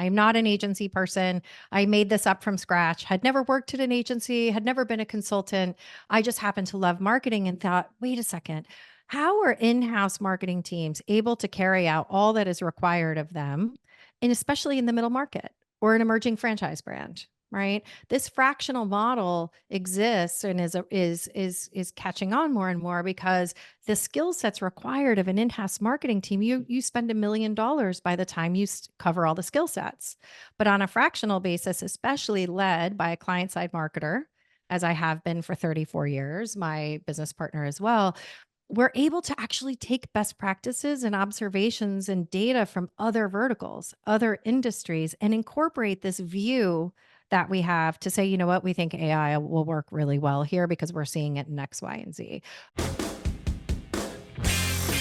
I'm not an agency person. I made this up from scratch, had never worked at an agency, had never been a consultant. I just happened to love marketing and thought, wait a second, how are in-house marketing teams able to carry out all that is required of them, and especially in the middle market or an emerging franchise brand, right? This fractional model exists and is catching on more and more because the skill sets required of an in-house marketing team, you spend $1 million by the time you cover all the skill sets. But on a fractional basis, especially led by a client-side marketer, as I have been for 34 years, my business partner as well, we're able to actually take best practices and observations and data from other verticals, other industries, and incorporate this view that we have to say, you know what, we think AI will work really well here because we're seeing it in X, Y, and Z.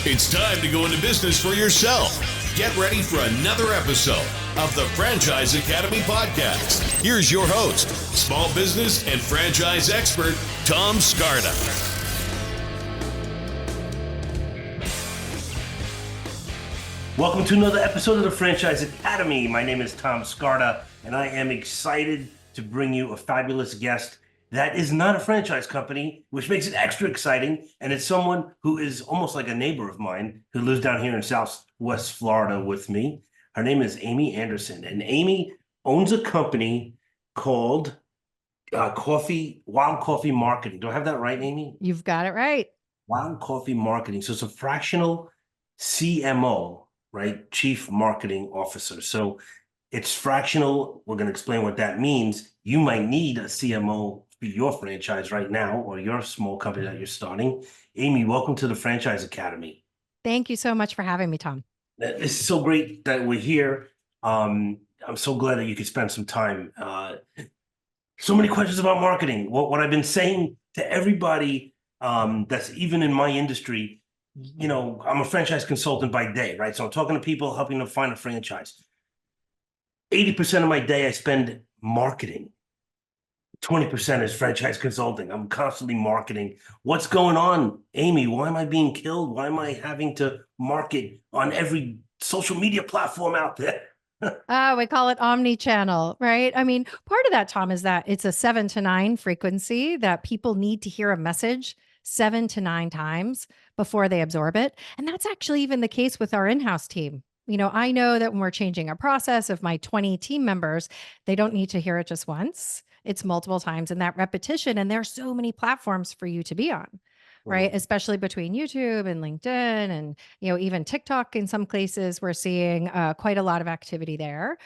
It's time to go into business for yourself. Get ready for another episode of the Franchise Academy podcast. Here's your host, small business and franchise expert, Tom Scarda. Welcome to another episode of the Franchise Academy. My name is Tom Scarda, and I am excited to bring you a fabulous guest that is not a franchise company, which makes it extra exciting. And it's someone who is almost like a neighbor of mine who lives down here in Southwest Florida with me. Her name is Amy Anderson, and Amy owns a company called Wild Coffee Marketing. Do I have that right, Amy? You've got it right. Wild Coffee Marketing. So it's a fractional CMO, right? Chief Marketing Officer. So it's fractional. We're going to explain what that means. You might need a CMO for your franchise right now or your small company that you're starting. Amy, welcome to the Franchise Academy. Thank you so much for having me, Tom. It's so great that we're here. I'm so glad that you could spend some time. So many questions about marketing. What I've been saying to everybody that's even in my industry, you know, I'm a franchise consultant by day, right? So I'm talking to people, helping them find a franchise. 80% of my day I spend marketing. 20% is franchise consulting. I'm constantly marketing. What's going on, Amy? Why am I being killed? Why am I having to market on every social media platform out there? We call it omni-channel, right? I mean, part of that, Tom, is that it's a 7 to 9 frequency that people need to hear a message 7 to 9 times before they absorb it. And that's actually even the case with our in-house team. You know, I know that when we're changing a process of my 20 team members, they don't need to hear it just once. It's multiple times in that repetition. And there's so many platforms for you to be on, right? Especially between YouTube and LinkedIn and, you know, even TikTok in some places, we're seeing quite a lot of activity there.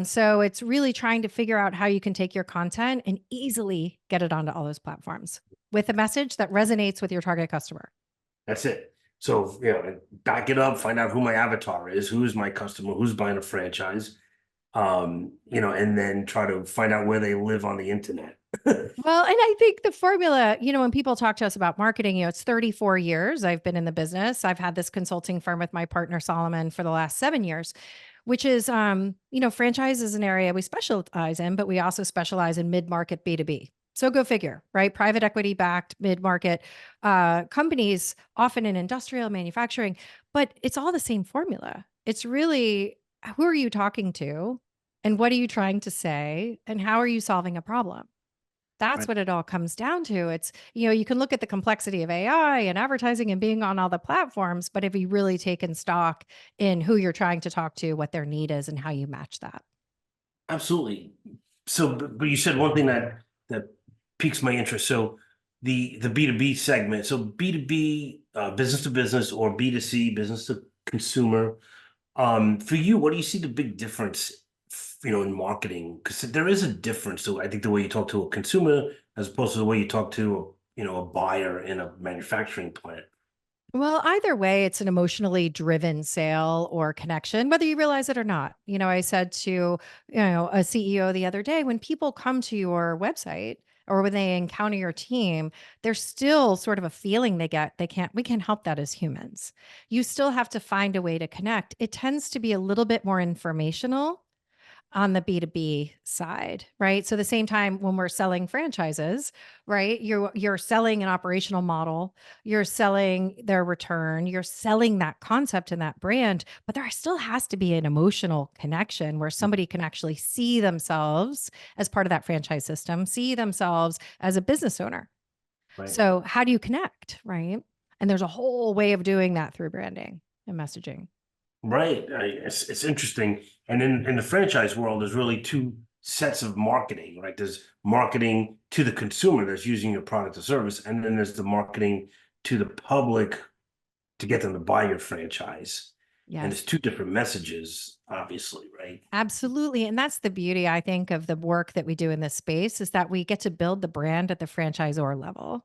So it's really trying to figure out how you can take your content and easily get it onto all those platforms with a message that resonates with your target customer. That's it. So, you know, back it up, find out who my avatar is, who's my customer, who's buying a franchise, you know, and then try to find out where they live on the internet. Well, and I think the formula, you know, when people talk to us about marketing, you know, it's 34 years I've been in the business. I've had this consulting firm with my partner, Solomon, for the last 7 years, which is, you know, franchise is an area we specialize in, but we also specialize in mid-market B2B. So go figure, right? Private equity backed mid-market companies, often in industrial manufacturing, but it's all the same formula. It's really, who are you talking to and what are you trying to say and how are you solving a problem? That's Right. what it all comes down to. It's, you know, you can look at the complexity of AI and advertising and being on all the platforms, but have you really taken stock in who you're trying to talk to, what their need is, and how you match that? Absolutely. So, but you said one thing that piques my interest. So the B2B segment, so B2B, business to business, or B2C, business to consumer. For you, what do you see the big difference, you know, in marketing? Because there is a difference. So I think the way you talk to a consumer as opposed to the way you talk to, you know, a buyer in a manufacturing plant. Well, either way, it's an emotionally driven sale or connection, whether you realize it or not. You know, I said to, you know, a CEO the other day, when people come to your website or when they encounter your team, there's still sort of a feeling they get. We can't help that as humans. You still have to find a way to connect. It tends to be a little bit more informational. on the B2B side, right? So the same time when we're selling franchises, right? You're selling an operational model, you're selling their return, you're selling that concept and that brand, but there still has to be an emotional connection where somebody can actually see themselves as part of that franchise system, see themselves as a business owner. Right. So how do you connect, right? And there's a whole way of doing that through branding and messaging. Right. It's interesting. And in the franchise world, there's really two sets of marketing, right? There's marketing to the consumer that's using your product or service, and then there's the marketing to the public to get them to buy your franchise. And it's Yes. two different messages, obviously, right? Absolutely. And that's the beauty, I think, of the work that we do in this space is that we get to build the brand at the franchisor level.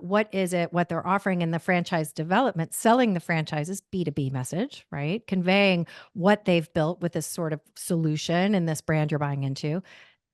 What is it, what they're offering in the franchise development, selling the franchises, B2B message, right? Conveying what they've built with this sort of solution and this brand you're buying into.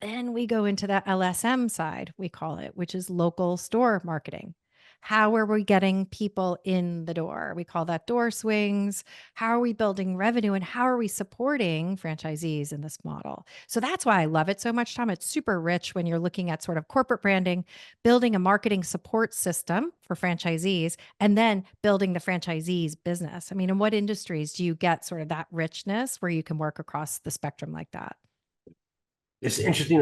Then we go into that LSM side, we call it, which is local store marketing. How are we getting people in the door? We call that door swings. How are we building revenue and how are we supporting franchisees in this model? So that's why I love it so much, Tom. It's super rich when you're looking at sort of corporate branding, building a marketing support system for franchisees, and then building the franchisees business. I mean, in what industries do you get sort of that richness where you can work across the spectrum like that? It's interesting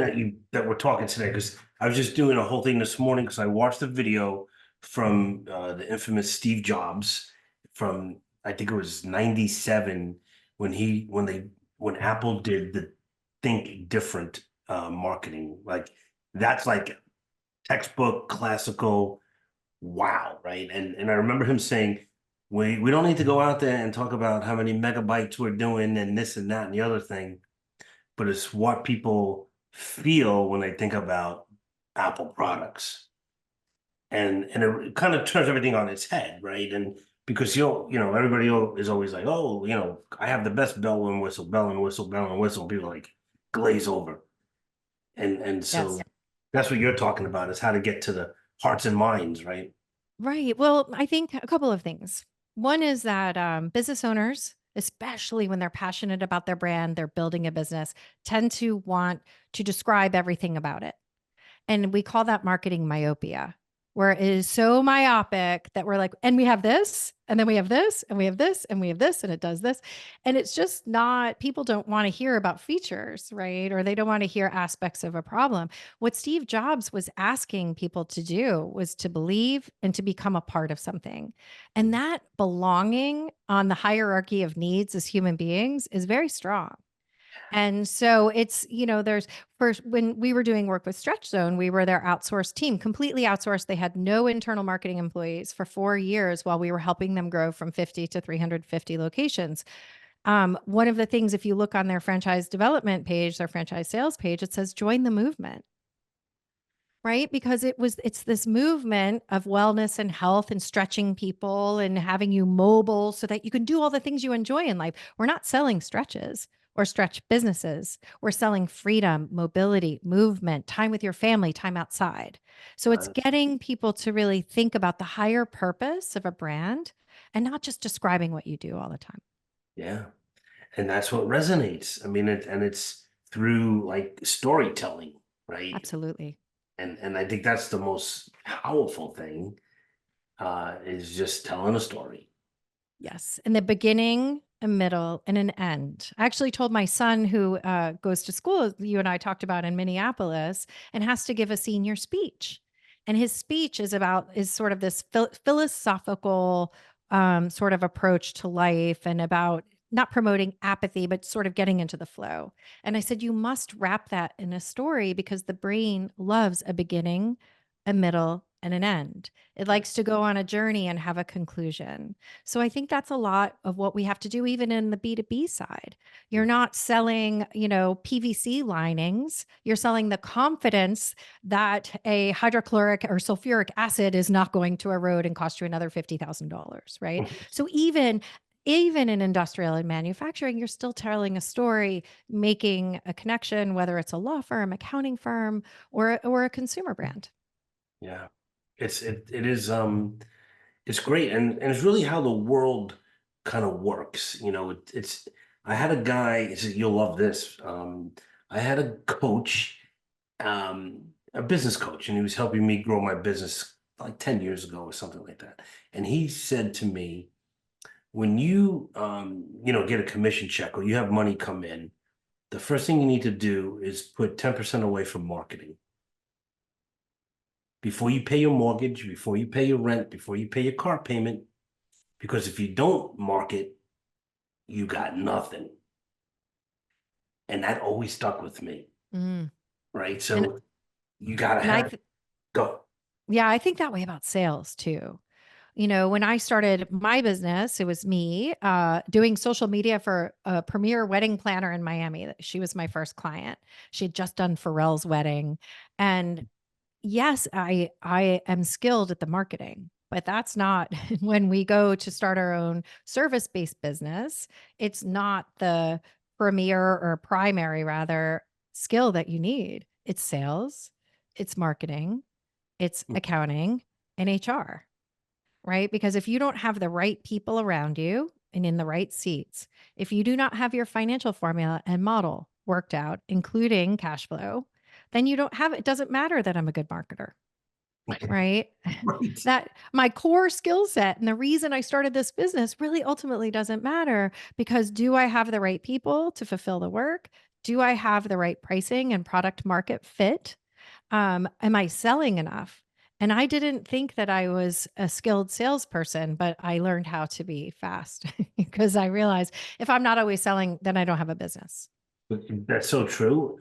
that we're talking today because I was just doing a whole thing this morning because I watched a video from the infamous Steve Jobs from I think it was 97 when Apple did the Think Different marketing. Like that's like textbook classical wow, right? And I remember him saying, we don't need to go out there and talk about how many megabytes we're doing and this and that and the other thing, but it's what people feel when they think about Apple products. And it kind of turns everything on its head, right? And because everybody is always like, oh, I have the best bell and whistle, bell and whistle, bell and whistle. People like glaze over. And so Yes. that's what you're talking about is how to get to the hearts and minds, right? Right. Well, I think a couple of things. One is that business owners, especially when they're passionate about their brand, they're building a business, tend to want to describe everything about it. And we call that marketing myopia, where it is so myopic that we're like, and we have this, and then we have this, and we have this, and we have this, and it does this. And it's just not, people don't want to hear about features, right? Or they don't want to hear aspects of a problem. What Steve Jobs was asking people to do was to believe and to become a part of something. And that belonging on the hierarchy of needs as human beings is very strong. And so it's, there's first when we were doing work with Stretch Zone, we were their outsourced team, completely outsourced. They had no internal marketing employees for 4 years while we were helping them grow from 50 to 350 locations. One of the things, if you look on their franchise development page, their franchise sales page, it says join the movement. Right? Because it's this movement of wellness and health and stretching people and having you mobile so that you can do all the things you enjoy in life. We're not selling stretches or stretch businesses. We're selling freedom, mobility, movement, time with your family, time outside. So it's getting people to really think about the higher purpose of a brand and not just describing what you do all the time. Yeah. And that's what resonates. I mean, it's through like storytelling, right? Absolutely. And I think that's the most powerful thing, is just telling a story. Yes. In the beginning, a middle, and an end. I actually told my son who goes to school, you and I talked about in Minneapolis, and has to give a senior speech. And his speech is sort of this philosophical sort of approach to life and about not promoting apathy, but sort of getting into the flow. And I said, you must wrap that in a story because the brain loves a beginning, a middle, and an end. It likes to go on a journey and have a conclusion. So I think that's a lot of what we have to do, even in the B2B side. You're not selling, PVC linings. You're selling the confidence that a hydrochloric or sulfuric acid is not going to erode and cost you another $50,000, right? So even in industrial and manufacturing, you're still telling a story, making a connection, whether it's a law firm, accounting firm, or a consumer brand. Yeah. It's great. And it's really how the world kind of works. It's I had a guy, you'll love this. I had a coach, a business coach, and he was helping me grow my business like 10 years ago or something like that. And he said to me, when you, get a commission check or you have money come in, the first thing you need to do is put 10% away from marketing. Before you pay your mortgage, before you pay your rent, before you pay your car payment, because if you don't market, you got nothing. And that always stuck with me, Mm. right? And So you gotta and I have th go. yeah, I think that way about sales too. When I started my business, it was me doing social media for a premier wedding planner in Miami. She was my first client. She had just done Pharrell's wedding. And yes, I am skilled at the marketing, but that's not when we go to start our own service-based business, it's not the premier or primary rather skill that you need. It's sales, it's marketing, it's accounting and HR, right? Because if you don't have the right people around you and in the right seats, if you do not have your financial formula and model worked out, including cash flow, then you don't have it. It doesn't matter that I'm a good marketer, right? Right. That my core skill set and the reason I started this business really ultimately doesn't matter because do I have the right people to fulfill the work? Do I have the right pricing and product market fit? Am I selling enough? And I didn't think that I was a skilled salesperson, but I learned how to be fast because I realized if I'm not always selling, then I don't have a business. That's so true.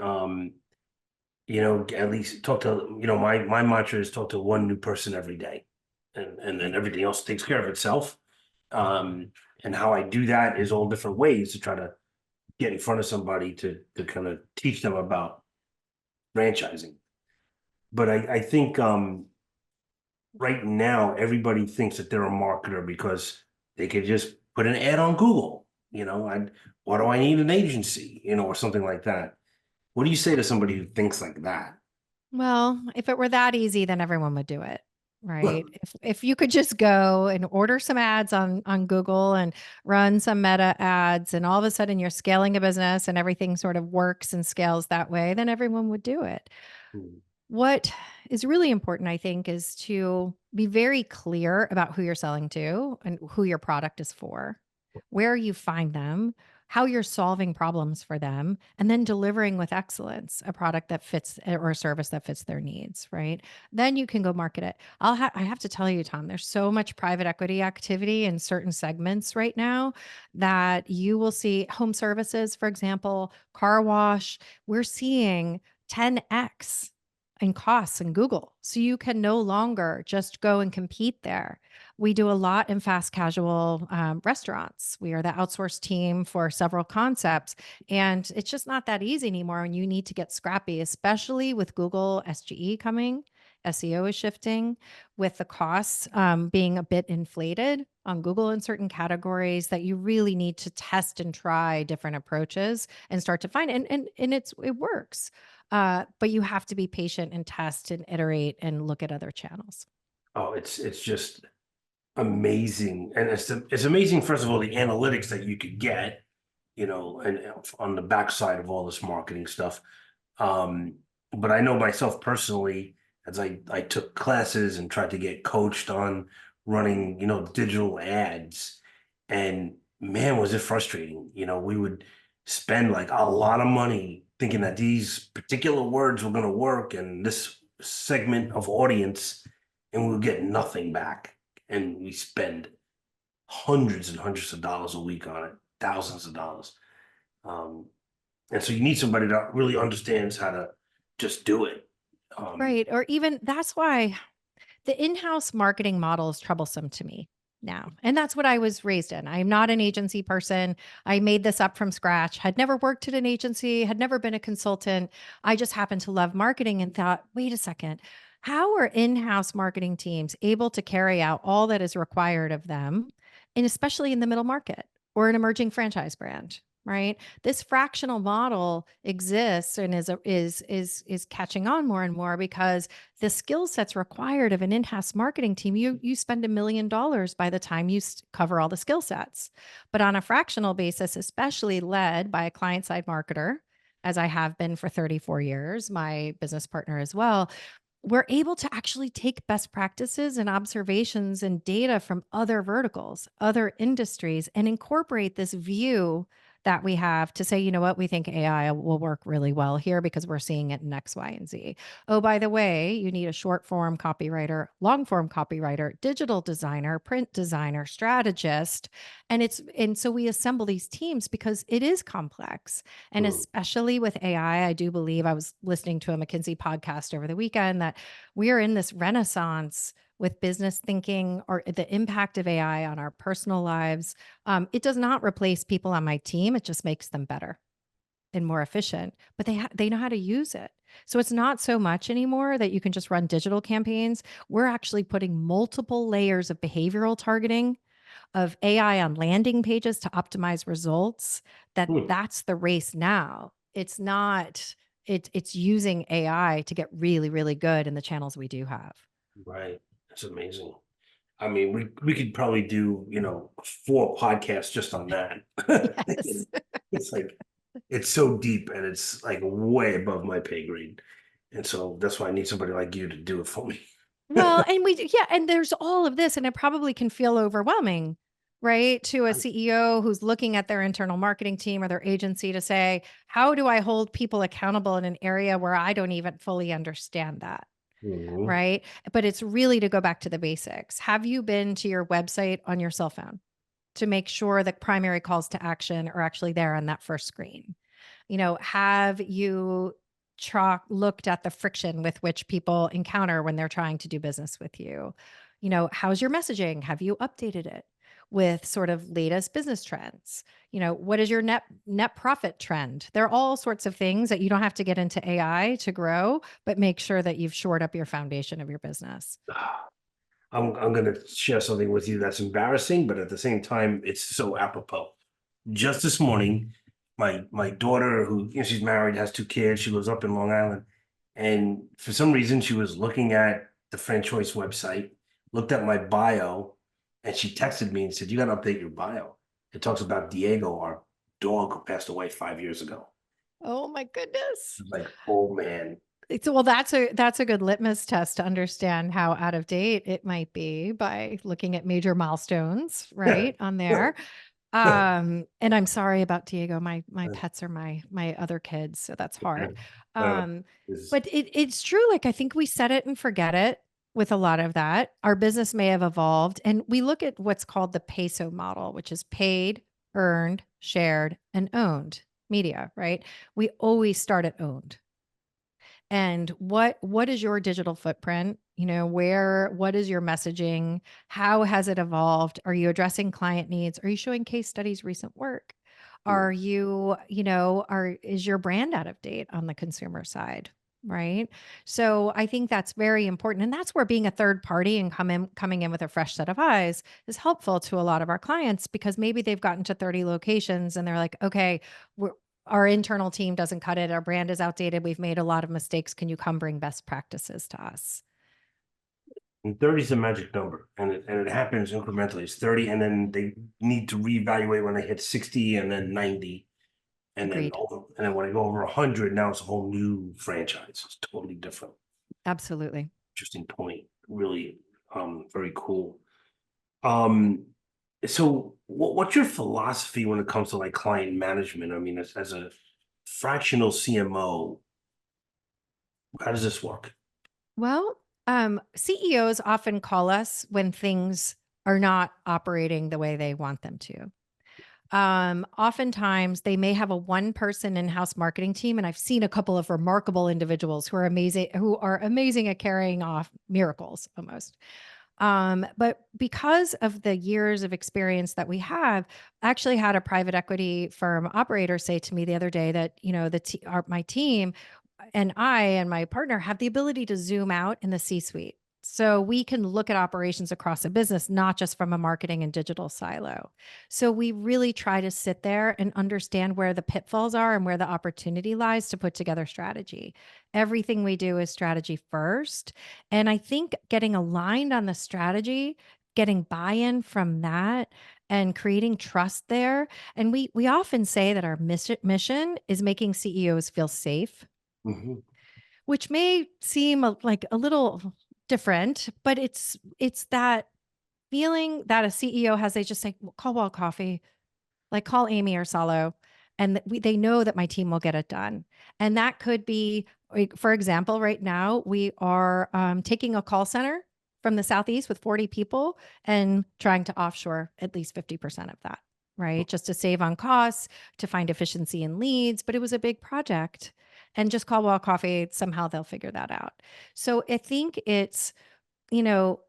At least talk to, my mantra is talk to one new person every day. And then everything else takes care of itself. Um, and how I do that is all different ways to try to get in front of somebody to kind of teach them about franchising. But I think right now everybody thinks that they're a marketer because they could just put an ad on Google. Why do I need an agency? Or something like that. What do you say to somebody who thinks like that? Well, if it were that easy, then everyone would do it, right? If you could just go and order some ads on Google and run some meta ads, and all of a sudden you're scaling a business and everything sort of works and scales that way, then everyone would do it. What is really important, I think, is to be very clear about who you're selling to and who your product is for, where you find them, how you're solving problems for them, and then delivering with excellence a product that fits or a service that fits their needs, right? Then you can go market it. I have to tell you, Tom, there's so much private equity activity in certain segments right now that you will see home services, for example, car wash. We're seeing 10x and costs in Google. So you can no longer just go and compete there. We do a lot in fast casual restaurants. We are the outsourced team for several concepts. And it's just not that easy anymore. And you need to get scrappy, especially with Google SGE coming. SEO is shifting with the costs being a bit inflated on Google in certain categories that you really need to test and try different approaches and start to find and it works. But you have to be patient and test and iterate and look at other channels. Oh, it's just amazing. And it's amazing, first of all, the analytics that you could get, and on the backside of all this marketing stuff. Um, but I know myself personally, as I took classes and tried to get coached on running, digital ads, and man, was it frustrating. We would spend like a lot of money thinking that these particular words were going to work and this segment of audience, and we would get nothing back. And we spend hundreds and hundreds of dollars a week on it, thousands of dollars. Um, and so you need somebody that really understands how to just do it. Right. Or even that's why the in-house marketing model is troublesome to me now. And that's what I was raised in. I'm not an agency person. I made this up from scratch, had never worked at an agency, had never been a consultant. I just happened to love marketing and thought, wait a second, how are in-house marketing teams able to carry out all that is required of them, and especially in the middle market or an emerging franchise brand? right? This fractional model exists and is catching on more and more because the skill sets required of an in-house marketing team, you spend $1 million by the time you cover all the skill sets. But on a fractional basis, especially led by a client-side marketer, as I have been for 34 years, my business partner as well, we're able to actually take best practices and observations and data from other verticals, other industries, and incorporate this view that we have to say, you know what, we think AI will work really well here because we're seeing it in X, Y, and Z. Oh, by the way, you need a short form copywriter, long form copywriter, digital designer, print designer, strategist. And so we assemble these teams because it is complex. And Mm. especially with AI, I do believe I was listening to a McKinsey podcast over the weekend that we are in this renaissance with business thinking or the impact of AI on our personal lives. It does not replace people on my team. It just makes them better and more efficient, but they know how to use it. So it's not so much anymore that you can just run digital campaigns. We're actually putting multiple layers of behavioral targeting of AI on landing pages to optimize results. Mm. That's the race now. It's not it's using AI to get really, really good in the channels we do have. Right. That's amazing. I mean, we could probably do, 4 podcasts just on that. Yes. It's like, it's so deep and it's like way above my pay grade. And so that's why I need somebody like you to do it for me. Well, and yeah, and there's all of this, and it probably can feel overwhelming, right? To a CEO who's looking at their internal marketing team or their agency to say, how do I hold people accountable in an area where I don't even fully understand that? Mhm. Right. But it's really to go back to the basics. Have you been to your website on your cell phone to make sure that primary calls to action are actually there on that first screen? Have you looked at the friction with which people encounter when they're trying to do business with you? How's your messaging? Have you updated it with sort of latest business trends? What is your net profit trend? There are all sorts of things that you don't have to get into AI to grow, but make sure that you've shored up your foundation of your business. I'm gonna share something with you that's embarrassing, but at the same time, it's so apropos. Just this morning, my daughter, who she's married, has 2 kids, she lives up in Long Island, and for some reason, she was looking at the franchise website, looked at my bio, and she texted me and said, "You got to update your bio. It talks about Diego, our dog who passed away 5 years ago." Oh my I goodness. was like, "Oh man." Well, that's a good litmus test to understand how out of date it might be by looking at major milestones, right, on there. And I'm sorry about Diego. My pets are my other kids, so that's hard. Uh, Um, is but it's true. Like I think we set it and forget it with a lot of that. Our business may have evolved, and we look at what's called the peso model, which is paid, earned, shared, and owned media, right? We always start at owned. And what is your digital footprint? What is your messaging? How has it evolved? Are you addressing client needs? Are you showing case studies, recent work? Are you, is your brand out of date on the consumer side? Right. So I think that's very important. And that's where being a third party and coming in with a fresh set of eyes is helpful to a lot of our clients because maybe they've gotten to 30 locations and they're like, okay, our internal team doesn't cut it. Our brand is outdated. We've made a lot of mistakes. Can you come bring best practices to us? And 30 is a magic number, and it happens incrementally. It's 30, and then they need to reevaluate when they hit 60 and then 90. Agreed. And then when I go over 100, now it's a whole new franchise. It's totally different. Absolutely. Interesting point. Really, very cool. Um, so what's your philosophy when it comes to like client management? I mean, as a fractional CMO, how does this work? Well, CEOs often call us when things are not operating the way they want them to. Oftentimes they may have a one person in-house marketing team. And I've seen a couple of remarkable individuals who are amazing at carrying off miracles almost. But because of the years of experience that we have, I actually had a private equity firm operator say to me the other day that, my team and I and my partner have the ability to zoom out in the C-suite So we can look at operations across a business, not just from a marketing and digital silo. So we really try to sit there and understand where the pitfalls are and where the opportunity lies to put together strategy. Everything we do is strategy first. And I think getting aligned on the strategy, getting buy-in from that and creating trust there. And we often say that our mission is making CEOs feel safe, Mhm. which may seem like a little different, but it's that feeling that a CEO has. They just say, "Well, call Wild Coffee, like call Amy or Salo, and they know that my team will get it done." And that could be, like, for example, right now we are taking a call center from the Southeast with 40 people and trying to offshore at least 50% of that, right? Just to save on costs, to find efficiency in leads. But it was a big project. And just call Wild Coffee, somehow they'll figure that out. So I think it's, you know,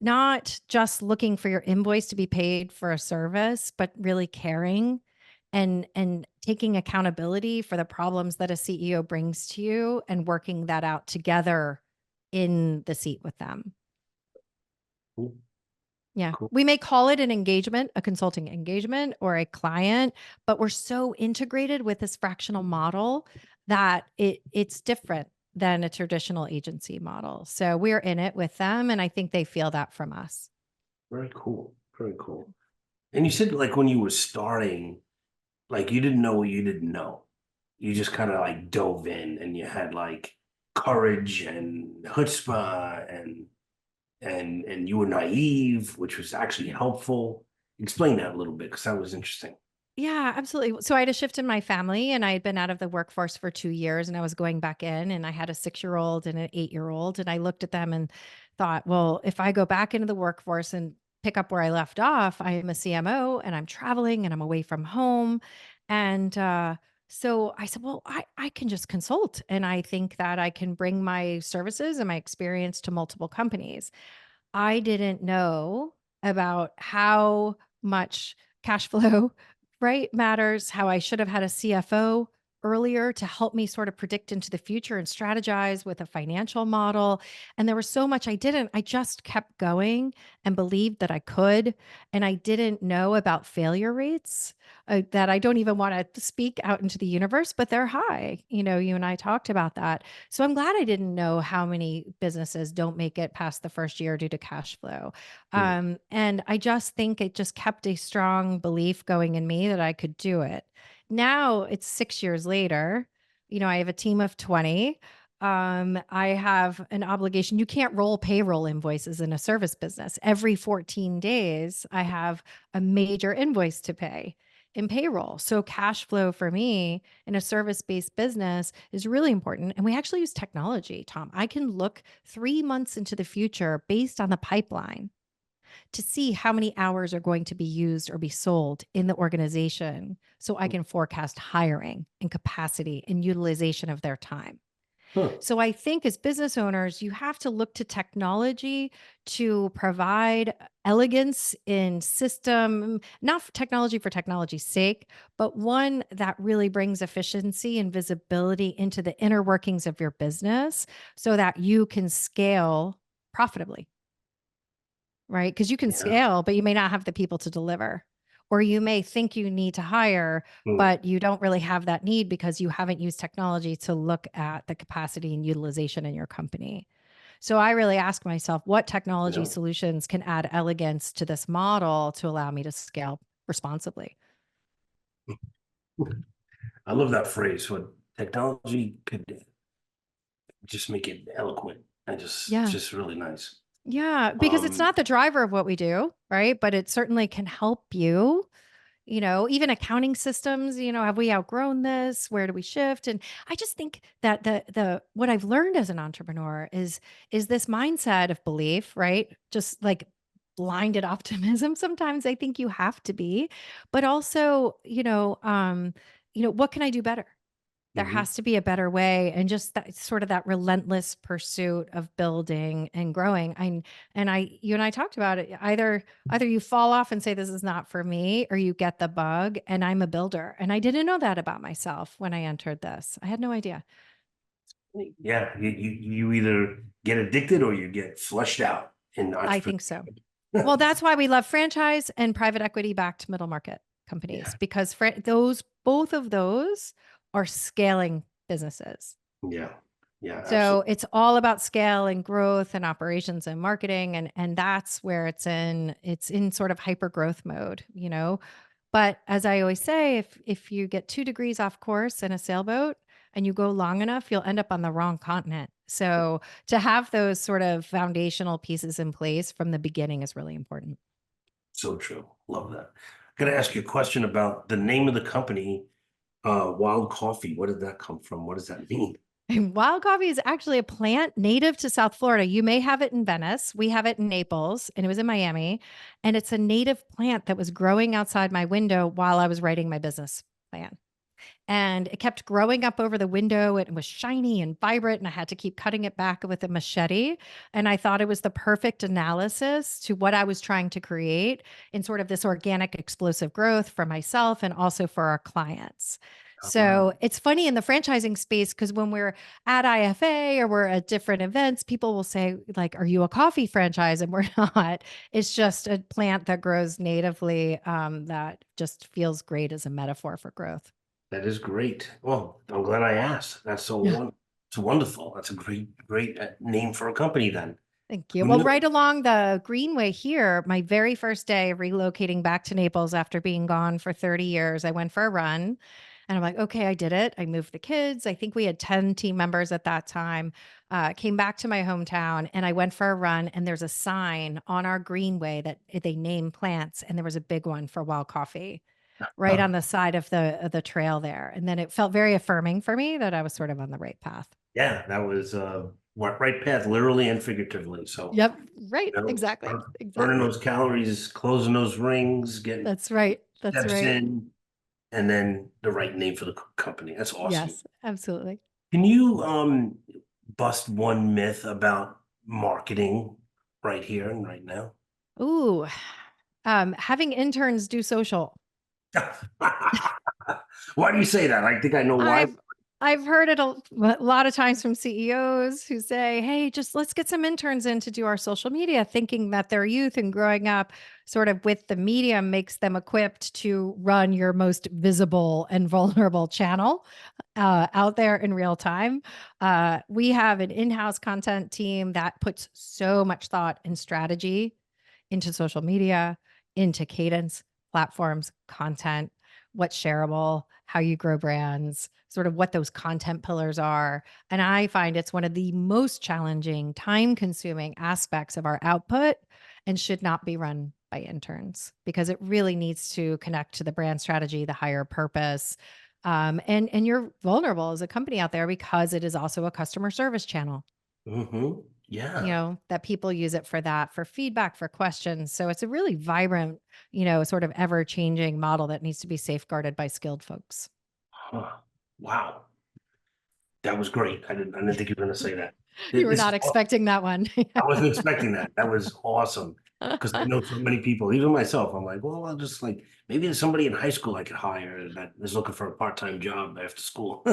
not just looking for your invoice to be paid for a service, but really caring and taking accountability for the problems that a CEO brings to you and working that out together in the seat with them. Cool. Yeah. Cool. We may call it an engagement, a consulting engagement or a client, but we're so integrated with this fractional model that it's different than a traditional agency model. So we're in it with them, and I think they feel that from us. Very cool. Very cool. And you said like when you were starting, like you didn't know what you didn't know. You just kind of like dove in and you had like courage and chutzpah and you were naive, which was actually helpful. Explain that a little bit because that was interesting. Yeah, absolutely. So I had a shift in my family and I had been out of the workforce for 2 years and I was going back in and I had a 6-year-old and an 8-year-old. And I looked at them and thought, well, if I go back into the workforce and pick up where I left off, I am a CMO and I'm traveling and I'm away from home. And so I said, well, I can just consult. And I think that I can bring my services and my experience to multiple companies. I didn't know about how much cash flow, right, matters, how I should have had a CFO earlier to help me sort of predict into the future and strategize with a financial model. And there was so much I didn't. I just kept going and believed that I could. And I didn't know about failure rates that I don't even want to speak out into the universe, but they're high. You and I talked about that. So I'm glad I didn't know how many businesses don't make it past the first year due to cash flow. Hmm. And I just think it just kept a strong belief going in me that I could do it. Now it's 6 years later. I have a team of 20. I have an obligation. You can't roll payroll invoices in a service business. Every 14 days, I have a major invoice to pay in payroll. So cash flow for me in a service-based business is really important. And we actually use technology, Tom. I can look 3 months into the future based on the pipeline to see how many hours are going to be used or be sold in the organization so I can forecast hiring and capacity and utilization of their time. Huh. So I think as business owners, you have to look to technology to provide elegance in system, not technology for technology's sake, but one that really brings efficiency and visibility into the inner workings of your business so that you can scale profitably, right? Because you can Yeah. scale, but you may not have the people to deliver. Or you may think you need to hire, Hmm. but you don't really have that need because you haven't used technology to look at the capacity and utilization in your company. So I really ask myself, what technology Yeah. solutions can add elegance to this model to allow me to scale responsibly? I love that phrase. What technology could just make it eloquent and Yeah. just really nice. Yeah. Because it's Um, not the driver of what we do, right? But it certainly can help you. Even accounting systems, have we outgrown this? Where do we shift? And I just think that the what I've learned as an entrepreneur is this mindset of belief, right? Just like blinded optimism. Sometimes I think you have to be, but also, what can I do better? There mhm. has to be a better way, and just that sort of that relentless pursuit of building and growing. You and I talked about it. Either you fall off and say this is not for me, or you get the bug. And I'm a builder, and I didn't know that about myself when I entered this. I had no idea. Yeah, you either get addicted or you get flushed out in I think so. entrepreneurship. Well, that's why we love franchise and private equity backed middle market Yeah, companies because both of those are scaling businesses. yeah, yeah, So absolutely. it's all about scale and growth and operations and marketing and that's where it's in sort of hyper growth mode, you know. But as I always say, if you get 2 degrees off course in a sailboat and you go long enough, you'll end up on the wrong continent. So to have those sort of foundational pieces in place from the beginning is really important. So true. Love that. Gonna ask you a question about the name of the company, Wild Coffee. What did that come from? What does that mean? And wild coffee is actually a plant native to South Florida. You may have it in Venice. We have it in Naples, and it was in Miami. And it's a native plant that was growing outside my window while I was writing my business plan. And it kept growing up over the window. It was shiny and vibrant, and I had to keep cutting it back with a machete. And I thought it was the perfect analysis to what I was trying to create in sort of this organic, explosive growth for myself and also for our clients. Wow. So it's funny in the franchising space because when we're at IFA or we're at different events, people will say, like, are you a coffee franchise? And we're not. It's just a plant that grows natively that just feels great as a metaphor for growth. That is great. Well, I'm glad I asked. That's Yeah. it's wonderful. That's a great name for a company then. Thank you. You Well, know, right along the Greenway here, my very first day of relocating back to Naples after being gone for 30 years, I went for a run and I'm like, okay, I did it. I moved the kids. I think we had 10 team members at that time. Came back to my hometown and I went for a run. And there's a sign on our Greenway that they name plants. And there was a big one for wild coffee right huh, on the side of the trail there. And then it felt very affirming for me that I was sort of on the right path. yeah, that was right path, literally and figuratively. So, Yep. Right. you know, Exactly. burning Exactly. those calories, closing those rings, getting That's right. That's steps right. in, and then the right name for the company. That's awesome. Yes, absolutely. Can you bust one myth about marketing right here and right now? Ooh, having interns do social. Why do you say that? I think I know why. I've I've heard it a lot of times from CEOs who say, "Hey, just let's get some interns in to do our social media," thinking that their youth and growing up sort of with the medium makes them equipped to run your most visible and vulnerable channel out there in real time. We have an in-house content team that puts so much thought and strategy into social media, into cadence, platforms, content, what's shareable, how you grow brands, sort of what those content pillars are. And I find it's one of the most challenging, time consuming aspects of our output and should not be run by interns because it really needs to connect to the brand strategy, the higher purpose. And you're vulnerable as a company out there because it is also a customer service channel, Yeah, that people use it for that, for feedback, for questions. So it's a really vibrant, sort of ever changing model that needs to be safeguarded by skilled folks. huh. Wow, that was great. I didn't think you were going to say that. You were This not is expecting that one. I wasn't expecting that. That was awesome. Because I know so many people, even myself, I'm like, well, I'll just like maybe there's somebody in high school I could hire that is looking for a part-time job after school.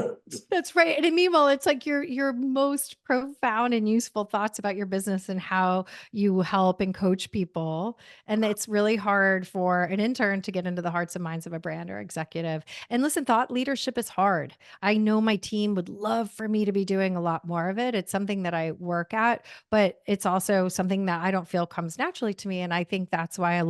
That's right. And meanwhile, it's like your most profound and useful thoughts about your business and how you help and coach people. And it's really hard for an intern to get into the hearts and minds of a brand or executive. And listen, thought leadership is hard. I know my team would love for me to be doing a lot more of it. It's something that I work at, but it's also something that I don't feel comes naturally to me. And I think that's why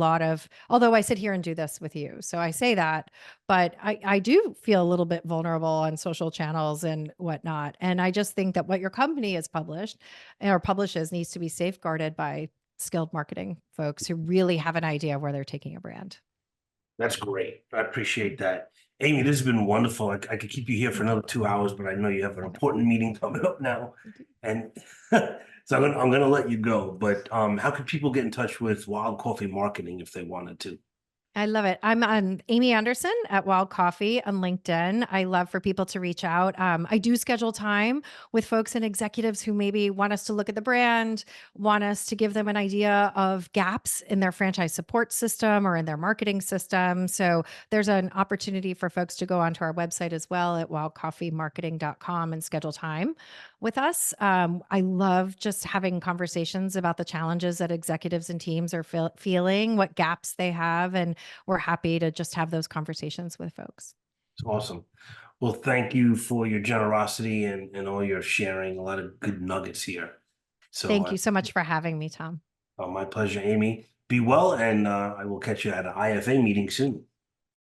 although I sit here and do this with you. So I say that, but I do feel a little bit vulnerable on social channels and whatnot. And I just think that what your company has published or publishes needs to be safeguarded by skilled marketing folks who really have an idea of where they're taking a brand. That's great. I appreciate that. Amy, this has been wonderful. I could keep you here for another 2 hours, but I know you have an Love it. important meeting coming up now. And so I'm gonna let you go. But how could people get in touch with Wild Coffee Marketing if they wanted to? I love it. I'm Amy Anderson at Wild Coffee on LinkedIn. I love for people to reach out. I do schedule time with folks and executives who maybe want us to look at the brand, want us to give them an idea of gaps in their franchise support system or in their marketing system. So there's an opportunity for folks to go onto our website as well at wildcoffeemarketing.com and schedule time with us. I love just having conversations about the challenges that executives and teams are feeling, what gaps they have, and we're happy to just have those conversations with folks. It's awesome. Well, thank you for your generosity and all your sharing. A lot of good nuggets here. So, Thank you so much for having me, Tom. my pleasure, Amy. Be well, and I will catch you at an IFA meeting soon.